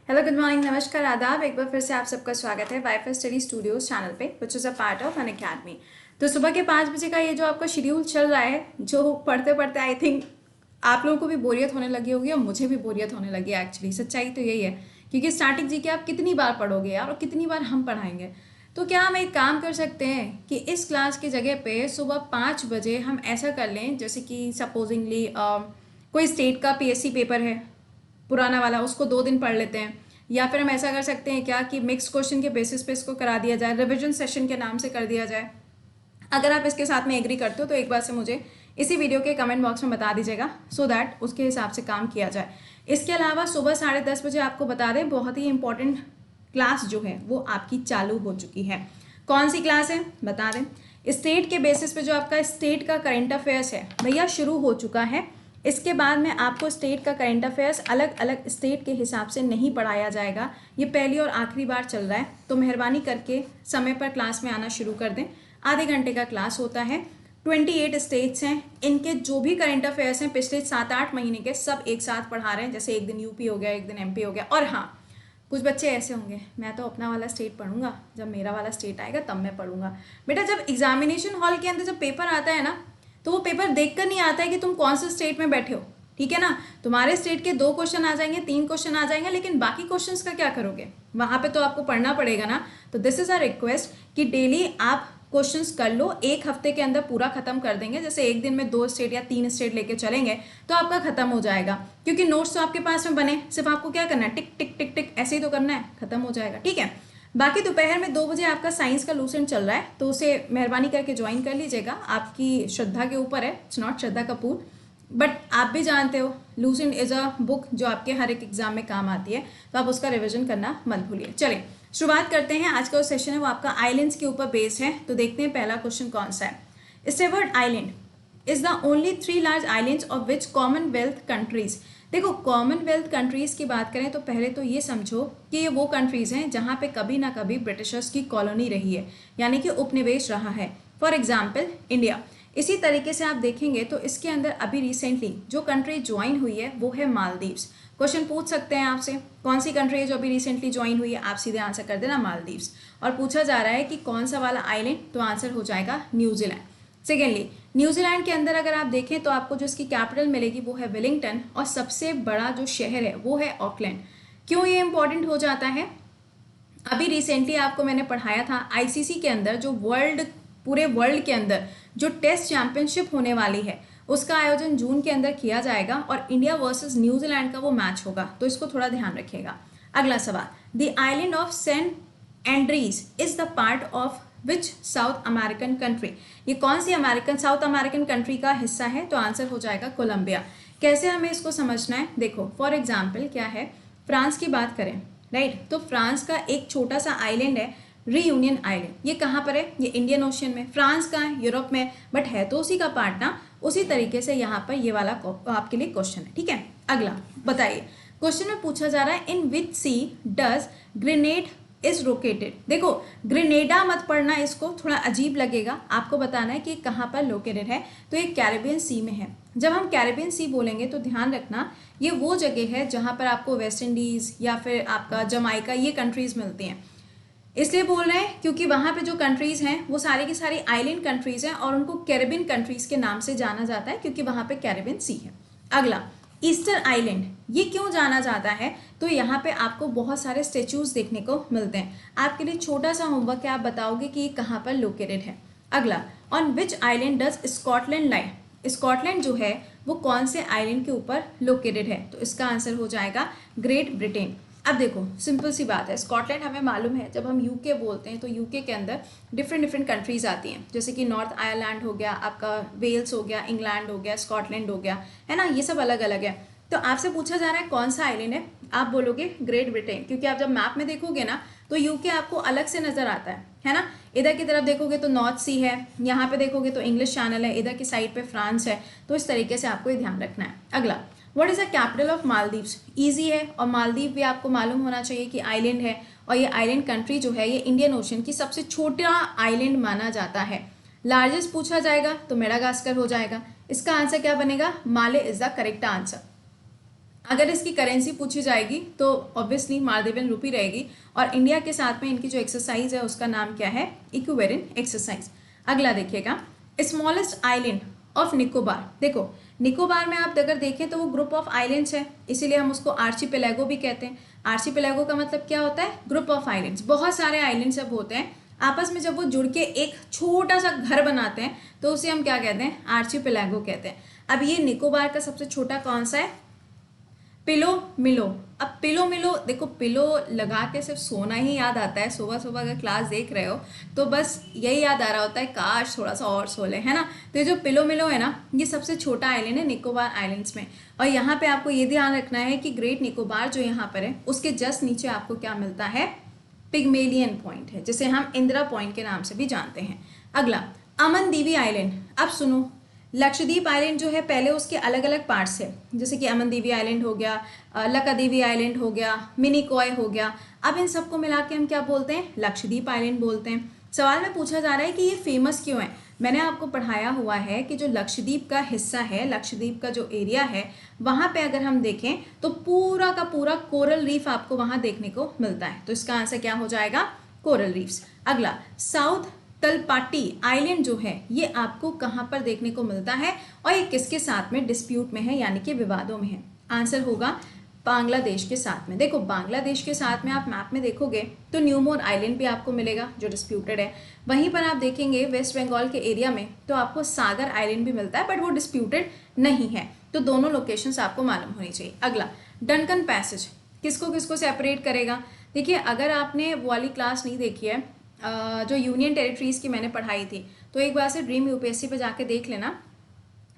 Hello, good morning, नमस्कार, आदाब। एक बार फिर से आप सबका स्वागत है वाईफाई स्टडी स्टूडियोज चैनल पे, which is a part of an academy. तो सुबह के 5 बजे का ये जो आपका शेड्यूल चल रहा है, जो पढ़ते पढ़ते आई थिंक आप लोगों को भी बोरियत होने लगी होगी और मुझे भी बोरियत होने लगी है। एक्चुअली सच्चाई तो यही है, क्योंकि स्टार्टिंग जी के आप कितनी बार पढ़ोगे यार, और कितनी बार हम पढ़ाएंगे। तो क्या हम एक काम कर सकते हैं कि इस क्लास की जगह पे सुबह 5 बजे हम ऐसा कर लें, जैसे कि सपोजिंगली कोई स्टेट का पीएससी पेपर है पुराना वाला, उसको 2 दिन पढ़ लेते हैं। या फिर हम ऐसा कर सकते हैं क्या कि मिक्स क्वेश्चन के बेसिस पे इसको करा दिया जाए, रिविजन सेशन के नाम से कर दिया जाए। अगर आप इसके साथ में एग्री करते हो तो एक बार से मुझे इसी वीडियो के कमेंट बॉक्स में बता दीजिएगा, सो दैट उसके हिसाब से काम किया जाए। इसके अलावा सुबह 10:30 बजे आपको बता दें, बहुत ही इंपॉर्टेंट क्लास जो है वो आपकी चालू हो चुकी है। कौन सी क्लास है बता दें। स्टेट के बेसिस पे जो आपका स्टेट का करंट अफेयर्स है भैया शुरू हो चुका है। इसके बाद में आपको स्टेट का करंट अफेयर्स अलग अलग स्टेट के हिसाब से नहीं पढ़ाया जाएगा। ये पहली और आखिरी बार चल रहा है, तो मेहरबानी करके समय पर क्लास में आना शुरू कर दें। आधे घंटे का क्लास होता है। 28 स्टेट्स हैं, इनके जो भी करंट अफेयर्स हैं पिछले 7-8 महीने के, सब एक साथ पढ़ा रहे हैं। जैसे एक दिन यूपी हो गया, एक दिन एमपी हो गया। और हाँ, कुछ बच्चे ऐसे होंगे, मैं तो अपना वाला स्टेट पढ़ूंगा, जब मेरा वाला स्टेट आएगा तब मैं पढ़ूंगा। बेटा, जब एग्जामिनेशन हॉल के अंदर जब पेपर आता है ना, तो वो पेपर देखकर नहीं आता है कि तुम कौन से स्टेट में बैठे हो, ठीक है ना। तुम्हारे स्टेट के 2 क्वेश्चन आ जाएंगे, 3 क्वेश्चन आ जाएंगे, लेकिन बाकी क्वेश्चंस का क्या करोगे? वहां पे तो आपको पढ़ना पड़ेगा ना। तो दिस इज अ रिक्वेस्ट कि डेली आप क्वेश्चंस कर लो, एक हफ्ते के अंदर पूरा खत्म कर देंगे। जैसे एक दिन में 2 स्टेट या 3 स्टेट लेके चलेंगे तो आपका खत्म हो जाएगा, क्योंकि नोट्स तो आपके पास में बने, सिर्फ आपको क्या करना है, टिक टिक टिक टिक ऐसे ही तो करना है, खत्म हो जाएगा, ठीक है। बाकी दोपहर में 2 बजे आपका साइंस का लूसेंट चल रहा है, तो उसे मेहरबानी करके ज्वाइन कर लीजिएगा। आपकी श्रद्धा के ऊपर है, it's not Shraddha Kapoor, but आप भी जानते हो लूसेंट इज अ बुक जो आपके हर एक एग्जाम में काम आती है, तो आप उसका रिविजन करना मत भूलिए। चलिए शुरुआत करते हैं। आज का जो सेशन है वो आपका आइलैंड्स के ऊपर बेस्ड है। तो देखते हैं पहला क्वेश्चन कौन सा है। Steward island is the only 3 large islands of which Commonwealth countries. देखो, कॉमनवेल्थ कंट्रीज की बात करें तो पहले तो ये समझो कि ये वो कंट्रीज हैं जहां पे कभी ना कभी ब्रिटिशर्स की कॉलोनी रही है, यानी कि उपनिवेश रहा है। For example India. इसी तरीके से आप देखेंगे तो इसके अंदर अभी रिसेंटली जो कंट्री ज्वाइन हुई है वो है मालदीव्स। क्वेश्चन पूछ सकते हैं आपसे, कौन सी कंट्री है जो अभी रिसेंटली ज्वाइन हुई है, आप सीधे आंसर कर देना मालदीव्स। और पूछा जा रहा है कि कौन सा वाला आइलैंड, तो आंसर हो जाएगा न्यूजीलैंड। सेकेंडली, न्यूजीलैंड के अंदर अगर आप देखें तो आपको जो इसकी कैपिटल मिलेगी वो है वेलिंगटन, और सबसे बड़ा जो शहर है वो है ऑकलैंड। क्यों ये इंपॉर्टेंट हो जाता है? अभी रिसेंटली आपको मैंने पढ़ाया था आईसीसी के अंदर जो पूरे वर्ल्ड के अंदर जो टेस्ट चैंपियनशिप होने वाली है उसका आयोजन जून के अंदर किया जाएगा, और इंडिया वर्सेस न्यूजीलैंड का वो मैच होगा, तो इसको थोड़ा ध्यान रखिएगा। अगला सवाल, the island of Saint Andrews is the part of which South American country. ये कौन सी साउथ अमेरिकन कंट्री का हिस्सा है? तो आंसर हो जाएगा कोलंबिया। कैसे हमें इसको समझना है? देखो, फॉर एग्जाम्पल क्या है, फ्रांस की बात करें, राइट, तो फ्रांस का एक छोटा सा आइलैंड है रीयूनियन आइलैंड। ये कहाँ पर है? ये इंडियन ओशियन में। फ्रांस का है, यूरोप में, बट है तो उसी का पार्ट ना। उसी तरीके से यहाँ पर ये वाला आपके लिए क्वेश्चन है, ठीक है। अगला बताइए, क्वेश्चन में पूछा जा रहा है इन विच सी डज ग्रेनेड इज लोकेटेड। देखो, ग्रेनेडा मत पढ़ना, इसको थोड़ा अजीब लगेगा। आपको बताना है कि कहाँ पर लोकेटेड है, तो ये कैरेबियन सी में है। जब हम कैरेबियन सी बोलेंगे तो ध्यान रखना, ये वो जगह है जहाँ पर आपको वेस्ट इंडीज या फिर आपका जमाइका, ये कंट्रीज मिलती हैं। इसलिए बोल रहे हैं क्योंकि वहाँ पे जो कंट्रीज हैं वो सारी की सारी आइलैंड कंट्रीज हैं, और उनको कैरेबियन कंट्रीज के नाम से जाना जाता है क्योंकि वहाँ पे कैरेबियन सी है। अगला, ईस्टर आइलैंड, ये क्यों जाना जाता है? तो यहाँ पे आपको बहुत सारे स्टेच्यूज देखने को मिलते हैं। आपके लिए छोटा सा होमवर्क है, आप बताओगे कि ये कहाँ पर लोकेटेड है। अगला, on which island does Scotland lie. Scotland जो है वो कौन से आइलैंड के ऊपर लोकेटेड है? तो इसका आंसर हो जाएगा ग्रेट ब्रिटेन। अब देखो, सिंपल सी बात है, स्कॉटलैंड हमें मालूम है, जब हम यूके बोलते हैं तो यूके के अंदर डिफरेंट डिफरेंट कंट्रीज आती हैं, जैसे कि नॉर्थ आयरलैंड हो गया, आपका वेल्स हो गया, इंग्लैंड हो गया, स्कॉटलैंड हो गया, है ना, ये सब अलग अलग है। तो आपसे पूछा जा रहा है कौन सा आइलैंड है, आप बोलोगे ग्रेट ब्रिटेन, क्योंकि आप जब मैप में देखोगे ना तो यूके आपको अलग से नजर आता है ना। इधर की तरफ देखोगे तो नॉर्थ सी है, यहाँ पे देखोगे तो इंग्लिश चैनल है, इधर की साइड पे फ्रांस है। तो इस तरीके से आपको ये ध्यान रखना है। अगला, what is the capital of Maldives. Easy है, और मालदीव भी आपको मालूम होना चाहिए कि आइलैंड है, और ये आइलैंड कंट्री जो है ये इंडियन ओशन की सबसे छोटा आइलैंड माना जाता है। लार्जेस्ट पूछा जाएगा तो मेडागास्कर हो जाएगा। इसका आंसर क्या बनेगा? माले इज द करेक्ट आंसर। अगर इसकी करेंसी पूछी जाएगी तो ऑब्वियसली मालदीवियन रुपी रहेगी, और इंडिया के साथ में इनकी जो एक्सरसाइज है उसका नाम क्या है, इक्विवेरिन एक्सरसाइज। अगला देखिएगा, स्मॉलेस्ट आइलैंड ऑफ निकोबार। देखो निकोबार में आप अगर देखें तो वो ग्रुप ऑफ आइलैंड्स है, इसीलिए हम उसको आर्चिपेलागो भी कहते हैं। आर्चिपेलागो का मतलब क्या होता है, ग्रुप ऑफ आइलैंड्स। बहुत सारे आइलैंड्स जब होते हैं आपस में, जब वो जुड़ के एक छोटा सा घर बनाते हैं तो उसे हम क्या कहते हैं, आर्चिपेलागो कहते हैं। अब ये निकोबार का सबसे छोटा कौन सा है, पिलो मिलो। अब पिलो मिलो, देखो पिलो लगा के सिर्फ सोना ही याद आता है, सुबह सुबह अगर क्लास देख रहे हो तो बस यही याद आ रहा होता है काश थोड़ा सा और सो ले, है ना। तो ये जो पिलो मिलो है ना, ये सबसे छोटा आइलैंड है निकोबार आइलैंड्स में। और यहाँ पे आपको ये ध्यान रखना है कि ग्रेट निकोबार जो यहाँ पर है उसके जस्ट नीचे आपको क्या मिलता है, पिग्मेलियन पॉइंट है, जिसे हम इंदिरा पॉइंट के नाम से भी जानते हैं। अगला अमनदीवी आइलैंड। अब सुनो, लक्षद्वीप आइलैंड जो है पहले उसके अलग अलग पार्ट्स है, जैसे कि अमनदीवी आइलैंड हो गया, लकादीवी आइलैंड हो गया, मिनिकॉय हो गया। अब इन सबको मिला के हम क्या बोलते हैं, लक्षद्वीप आइलैंड बोलते हैं। सवाल में पूछा जा रहा है कि ये फेमस क्यों है। मैंने आपको पढ़ाया हुआ है कि जो लक्षद्वीप का हिस्सा है, लक्षद्वीप का जो एरिया है, वहाँ पे अगर हम देखें तो पूरा का पूरा कोरल रीफ आपको वहाँ देखने को मिलता है। तो इसका आंसर क्या हो जाएगा, कोरल रीफ्स। अगला साउथ तलपाटी आइलैंड जो है ये आपको कहाँ पर देखने को मिलता है और ये किसके साथ में डिस्प्यूट में है, यानी कि विवादों में है। आंसर होगा बांग्लादेश के साथ में। देखो बांग्लादेश के साथ में आप मैप में देखोगे तो न्यूमोर आइलैंड भी आपको मिलेगा जो डिस्प्यूटेड है। वहीं पर आप देखेंगे वेस्ट बंगाल के एरिया में तो आपको सागर आइलैंड भी मिलता है, बट वो डिस्प्यूटेड नहीं है। तो दोनों लोकेशंस आपको मालूम होनी चाहिए। अगला डनकन पैसेज किसको किसको सेपरेट करेगा। देखिए अगर आपने वो वाली क्लास नहीं देखी है जो यूनियन टेरिटरीज़ की मैंने पढ़ाई थी, तो एक बार से ड्रीम यूपीएससी पे जाके देख लेना,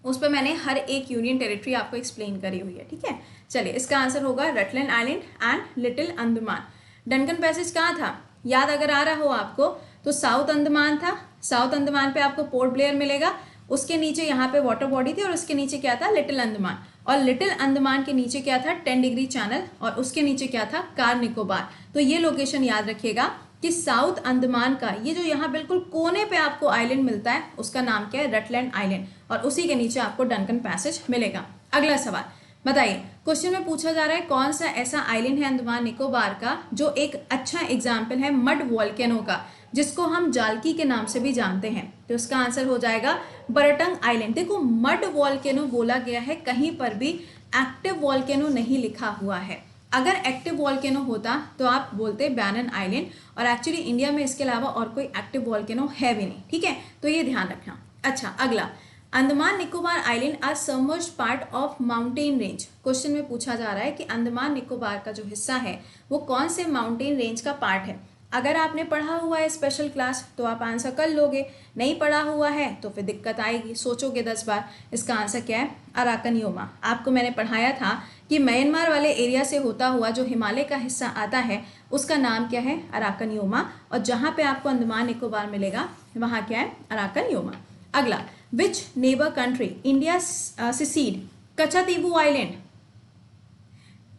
उस पर मैंने हर एक यूनियन टेरिटरी आपको एक्सप्लेन करी हुई है, ठीक है। चलिए इसका आंसर होगा Rutland island and little Andaman. Duncan passage कहाँ था, याद अगर आ रहा हो आपको तो साउथ अंडमान था। साउथ अंडमान पे आपको पोर्ट ब्लेयर मिलेगा, उसके नीचे यहाँ पे वाटर बॉडी थी और उसके नीचे क्या था, लिटिल अंडमान। और लिटिल अंडमान के नीचे क्या था, 10 डिग्री चैनल, और उसके नीचे क्या था, कार निकोबार। तो ये लोकेशन याद रखिएगा कि साउथ अंडमान का ये जो यहाँ बिल्कुल कोने पे आपको आइलैंड मिलता है उसका नाम क्या है, रटलैंड आइलैंड, और उसी के नीचे आपको डनकन पैसेज मिलेगा। अगला सवाल बताइए, क्वेश्चन में पूछा जा रहा है कौन सा ऐसा आइलैंड है अंडमान निकोबार का जो एक अच्छा एग्जाम्पल है मड वॉल्केनो का, जिसको हम जालकी के नाम से भी जानते हैं। तो इसका आंसर हो जाएगा बरटंग आइलैंड। देखो मड वॉल्केनो बोला गया है, कहीं पर भी एक्टिव वॉल्केनो नहीं लिखा हुआ है। अगर एक्टिव वॉल्केनो होता तो आप बोलते बैनन आइलैंड, और एक्चुअली इंडिया में इसके अलावा और कोई एक्टिव वॉल्केनो है भी नहीं, ठीक है। तो ये ध्यान रखना। अच्छा अगला, Andaman Nicobar island are submerged part of mountain range. Question में पूछा जा रहा है कि अंडमान निकोबार का जो हिस्सा है वो कौन से माउंटेन रेंज का पार्ट है। अगर आपने पढ़ा हुआ है स्पेशल क्लास तो आप आंसर कर लोगे, नहीं पढ़ा हुआ है तो फिर दिक्कत आएगी, सोचोगे 10 बार। इसका आंसर क्या है, अराकन योमा। आपको मैंने पढ़ाया था कि म्यांमार वाले एरिया से होता हुआ जो हिमालय का हिस्सा आता है उसका नाम क्या है, अराकन योमा, और जहाँ पे आपको अंडमान निकोबार मिलेगा वहाँ क्या है, अराकन योमा। अगला, which neighbour country India ceded Katchatheevu island.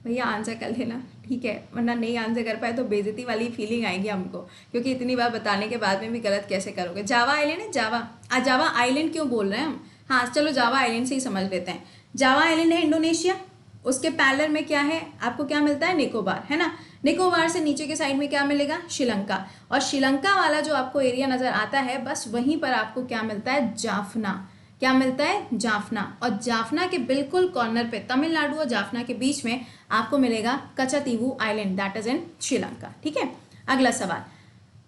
भैया आंसर कर लेना, ठीक है, वरना नहीं आंसर कर पाए तो बेइज्जती वाली फीलिंग आएगी हमको, क्योंकि इतनी बार बताने के बाद में भी गलत कैसे करोगे। जावा आइलैंड है, जावा। जावा आइलैंड क्यों बोल रहे हैं हम, हाँ चलो जावा आइलैंड से ही समझ लेते हैं। जावा आइलैंड है इंडोनेशिया, उसके पैरेलल में क्या है आपको क्या मिलता है, निकोबार, है ना। निकोबार से नीचे के साइड में क्या मिलेगा, श्रीलंका, और श्रीलंका वाला जो आपको एरिया नजर आता है बस वहीं पर आपको क्या मिलता है, जाफना। क्या मिलता है, जाफना। और जाफना के बिल्कुल कॉर्नर पे, तमिलनाडु और जाफना के बीच में आपको मिलेगा Katchatheevu island, that is in Sri Lanka, ठीक है। अगला सवाल,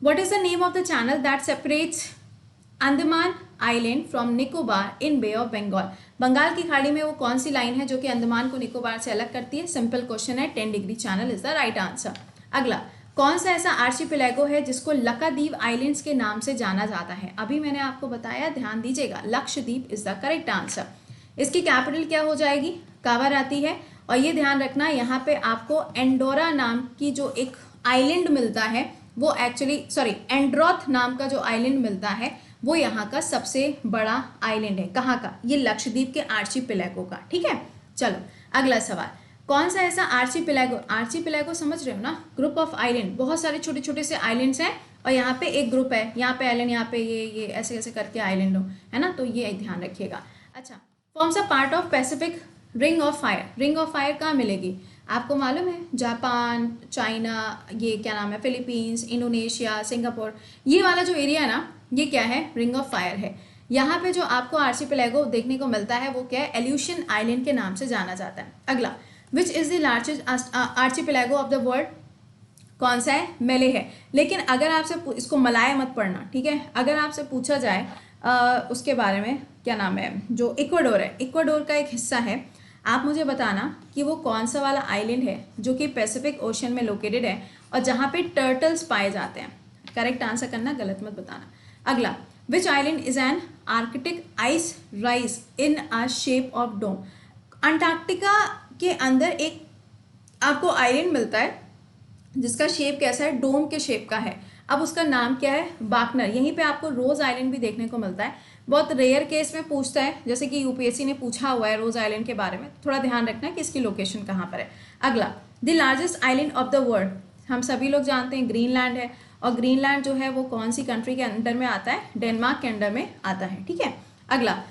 what is the name of the channel that separates Andaman island from Nicobar in bay of Bengal. Bengal की खाड़ी में वो कौन सी लाइन है जो कि अंडमान को निकोबार से अलग करती है, सिंपल क्वेश्चन है, 10 degree channel is the right answer. अगला, कौन सा ऐसा आर्चिपेलागो है जिसको लक्षद्वीप आइलैंड्स के नाम से जाना जाता है। अभी मैंने आपको बताया, ध्यान दीजिएगा, Lakshadweep is the correct answer. इसकी कैपिटल क्या हो जाएगी, कावर आती है। और ये ध्यान रखना, यहाँ पे आपको एंडोरा नाम की जो एक आइलैंड मिलता है वो एक्चुअली एंड्रोथ नाम का जो आइलैंड मिलता है वो यहाँ का सबसे बड़ा आइलैंड है। कहाँ का, ये लक्षद्वीप के आर्चिपेलागो का, ठीक है। चलो अगला सवाल, कौन सा ऐसा आर्चिपेलागो, आर्चिपेलागो समझ रहे हो ना, ग्रुप ऑफ आइलैंड, बहुत सारे छोटे छोटे से आइलैंड्स हैं और यहाँ पे एक ग्रुप है, यहाँ पे आइलैंड, यहाँ पे ये ऐसे ऐसे करके आइलैंड हो, है ना। तो ये ध्यान रखिएगा। अच्छा, forms a part of Pacific ring of fire, ring of fire कहाँ मिलेगी आपको मालूम है? जापान, चाइना, ये क्या नाम है, फिलीपींस, इंडोनेशिया, सिंगापुर, ये वाला जो एरिया है ना, ये क्या है? रिंग ऑफ फायर है। यहाँ पे जो आपको आर्चिपेलागो देखने को मिलता है वो क्या है? एल्यूशन आइलैंड के नाम से जाना जाता है। अगला, which is the largest archipelago of the world? कौन सा है? मेले है। लेकिन अगर आपसे इसको मलाया मत पढ़ना, ठीक है? अगर आपसे पूछा जाए उसके बारे में, क्या नाम है, जो इक्वाडोर है, इक्वाडोर का एक हिस्सा है, आप मुझे बताना कि वो कौन सा वाला आइलैंड है जो कि पैसिफिक ओशन में लोकेटेड है और जहाँ पे टर्टल्स पाए जाते हैं। करेक्ट आंसर करना, गलत मत बताना। अगला, which island is an Arctic ice rise in a shape of dome? Antarctica के अंदर एक आपको आइलैंड मिलता है जिसका शेप कैसा है? डोम के शेप का है। अब उसका नाम क्या है? बाकनर। यहीं पे आपको रोज आइलैंड भी देखने को मिलता है। बहुत रेयर केस में पूछता है, जैसे कि यूपीएससी ने पूछा हुआ है रोज आइलैंड के बारे में, थोड़ा ध्यान रखना कि इसकी लोकेशन कहाँ पर है। अगला, the largest island of the world, हम सभी लोग जानते हैं ग्रीनलैंड है, और ग्रीनलैंड जो है वो कौन सी कंट्री के अंडर में आता है? डेनमार्क के अंडर में आता है, ठीक है। अगला,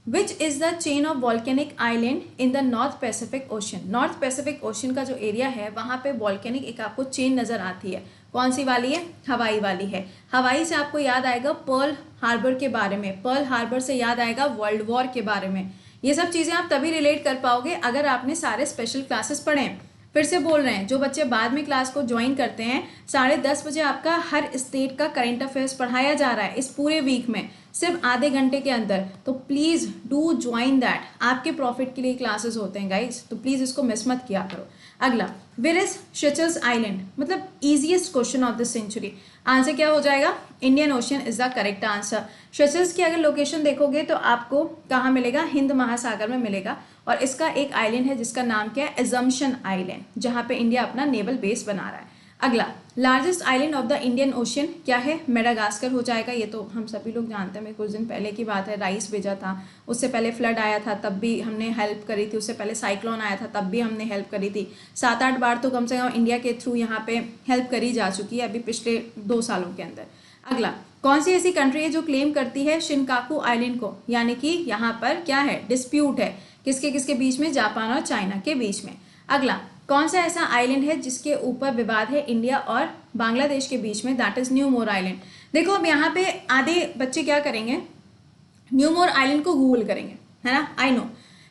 which is the chain of volcanic island in the north Pacific ocean? North Pacific ocean का जो एरिया है वहाँ पे वॉल्केनिक एक आपको चेन नजर आती है। कौन सी वाली है? हवाई वाली है। हवाई से आपको याद आएगा पर्ल हार्बर के बारे में, पर्ल हार्बर से याद आएगा वर्ल्ड वॉर के बारे में। ये सब चीज़ें आप तभी रिलेट कर पाओगे अगर आपने सारे स्पेशल क्लासेस पढ़े हैं। फिर से बोल रहे हैं, जो बच्चे बाद में क्लास को ज्वाइन करते हैं, 10:30 बजे आपका हर स्टेट का करंट अफेयर्स पढ़ाया जा रहा है इस पूरे वीक में, सिर्फ आधे घंटे के अंदर। तो प्लीज़ डू ज्वाइन दैट, आपके प्रॉफिट के लिए क्लासेस होते हैं गाइज, तो प्लीज़ इसको मिस मत किया करो। अगला, वेयर इज शेचल्स आइलैंड? मतलब easiest question of the century. Answer क्या हो जाएगा? Indian Ocean is the correct answer. Seychelles की अगर लोकेशन देखोगे तो आपको कहाँ मिलेगा? हिंद महासागर में मिलेगा, और इसका एक आइलैंड है जिसका नाम क्या है? एजम्पशन आइलैंड, जहाँ पे इंडिया अपना नेवल बेस बना रहा है। अगला, largest island of the Indian ocean क्या है? मेडागास्कर हो जाएगा। ये तो हम सभी लोग जानते हैं, मैं कुछ दिन पहले की बात है, राइस भेजा था, उससे पहले फ्लड आया था तब भी हमने हेल्प करी थी, उससे पहले साइक्लोन आया था तब भी हमने हेल्प करी थी। 7-8 बार तो कम से कम इंडिया के थ्रू यहाँ पे हेल्प करी जा चुकी है अभी पिछले 2 सालों के अंदर। अगला, कौन सी ऐसी कंट्री है जो क्लेम करती है शिनकाकू आइलैंड को? यानी कि यहाँ पर क्या है? डिस्प्यूट है, किसके किसके बीच में? जापान और चाइना के बीच में। अगला, कौन सा ऐसा आइलैंड है जिसके ऊपर विवाद है इंडिया और बांग्लादेश के बीच में? That is new more island. देखो अब यहाँ पे आधे बच्चे क्या करेंगे? न्यू मोर आइलैंड को गूगल करेंगे, है ना, आई नो।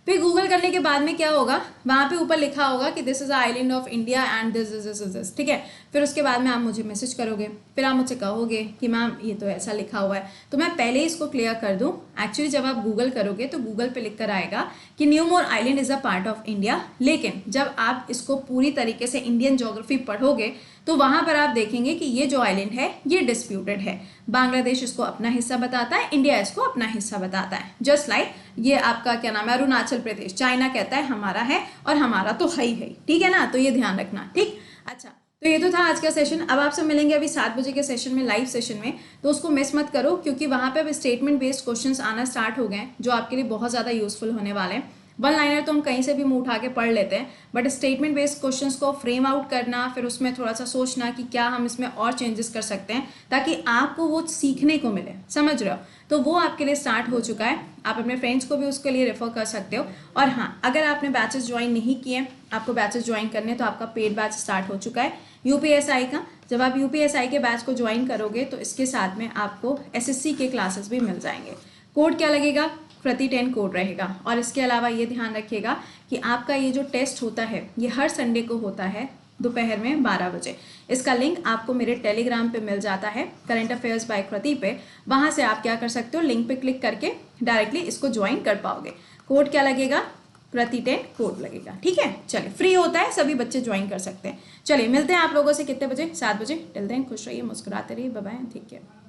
फिर गूगल करने के बाद में क्या होगा? वहाँ पे ऊपर लिखा होगा कि this is island of India and this, ठीक है। फिर उसके बाद में आप मुझे मैसेज करोगे, फिर आप मुझसे कहोगे कि मैम ये तो ऐसा लिखा हुआ है। तो मैं पहले ही इसको क्लियर कर दूं, एक्चुअली जब आप गूगल करोगे तो गूगल पे लिख कर आएगा कि new more island is a part of India, लेकिन जब आप इसको पूरी तरीके से इंडियन ज्योग्राफी पढ़ोगे तो वहां पर आप देखेंगे कि ये जो आइलैंड है ये डिस्प्यूटेड है। बांग्लादेश इसको अपना हिस्सा बताता है, इंडिया इसको अपना हिस्सा बताता है। जस्ट लाइक ये आपका क्या नाम है, अरुणाचल प्रदेश, चाइना कहता है हमारा है और हमारा तो है ही, ठीक है ना, तो ये ध्यान रखना, ठीक। अच्छा, तो ये तो था आज का सेशन। अब आपसे मिलेंगे अभी 7 बजे के सेशन में, लाइव सेशन में, तो उसको मिस मत करो क्योंकि वहां पे अब स्टेटमेंट बेस्ड क्वेश्चंस आना स्टार्ट हो गए हैं जो आपके लिए बहुत ज़्यादा यूजफुल होने वाले हैं। 1 लाइनर तो हम कहीं से भी मुंह उठा के पढ़ लेते हैं, बट स्टेटमेंट बेस्ड क्वेश्चंस को फ्रेम आउट करना, फिर उसमें थोड़ा सा सोचना कि क्या हम इसमें और चेंजेस कर सकते हैं ताकि आपको वो सीखने को मिले, समझ रहे हो, तो वो आपके लिए स्टार्ट हो चुका है। आप अपने फ्रेंड्स को भी उसके लिए रेफर कर सकते हो। और हाँ, अगर आपने बैचेस ज्वाइन नहीं किए, आपको बैचेस ज्वाइन करने, तो आपका पेड बैच स्टार्ट हो चुका है यूपीएसआई का। जब आप यूपीएसआई के बैच को ज्वाइन करोगे तो इसके साथ में आपको एसएससी के क्लासेस भी मिल जाएंगे। कोड क्या लगेगा? प्रति 10 कोड रहेगा। और इसके अलावा ये ध्यान रखिएगा कि आपका ये जो टेस्ट होता है ये हर संडे को होता है दोपहर में 12 बजे। इसका लिंक आपको मेरे टेलीग्राम पे मिल जाता है, करंट अफेयर्स बाय कृति पे। वहां से आप क्या कर सकते हो, लिंक पे क्लिक करके डायरेक्टली इसको ज्वाइन कर पाओगे। कोड क्या लगेगा? प्रति 10 कोड लगेगा, ठीक है। चलिए, फ्री होता है, सभी बच्चे ज्वाइन कर सकते हैं। चलिए मिलते हैं आप लोगों से कितने बजे? 7 बजे। टिल देन खुश रहिए, मुस्कुराते रहिए, बाय बाय, ठीक है।